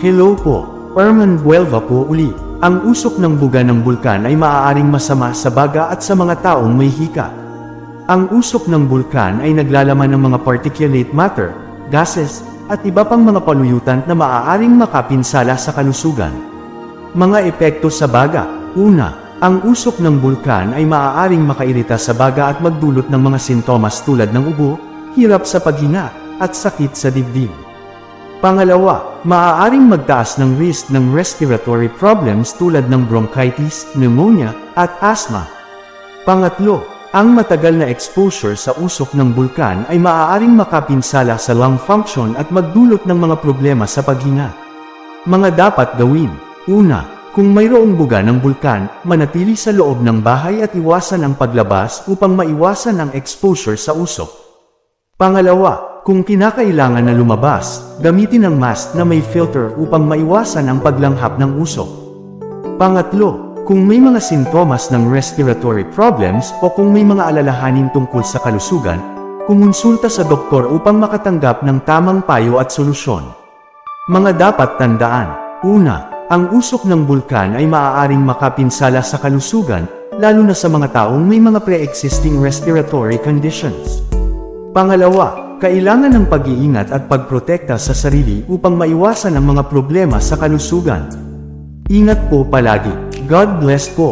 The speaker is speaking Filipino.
Hello po, Herman Buelva po uli. Ang usok ng buga ng bulkan ay maaaring masama sa baga at sa mga taong may hika. Ang usok ng bulkan ay naglalaman ng mga particulate matter, gases, at iba pang mga paluyutan na maaaring makapinsala sa kalusugan. Mga epekto sa baga. Una, ang usok ng bulkan ay maaaring makairita sa baga at magdulot ng mga sintomas tulad ng ubo, hirap sa paghinga, at sakit sa dibdib. Pangalawa, maaaring magtaas ng risk ng respiratory problems tulad ng bronchitis, pneumonia, at asthma. Pangatlo, ang matagal na exposure sa usok ng bulkan ay maaaring makapinsala sa lung function at magdulot ng mga problema sa paghinga. Mga dapat gawin. Una, kung mayroong buga ng bulkan, manatili sa loob ng bahay at iwasan ang paglabas upang maiwasan ang exposure sa usok. Pangalawa, kung kinakailangan na lumabas, gamitin ang mask na may filter upang maiwasan ang paglanghap ng usok. Pangatlo, kung may mga sintomas ng respiratory problems o kung may mga alalahanin tungkol sa kalusugan, kumonsulta sa doktor upang makatanggap ng tamang payo at solusyon. Mga dapat tandaan. Una, ang usok ng bulkan ay maaaring makapinsala sa kalusugan, lalo na sa mga taong may mga pre-existing respiratory conditions. Pangalawa, kailangan ng pag-iingat at pagprotekta sa sarili upang maiwasan ang mga problema sa kalusugan. Ingat po palagi. God bless po.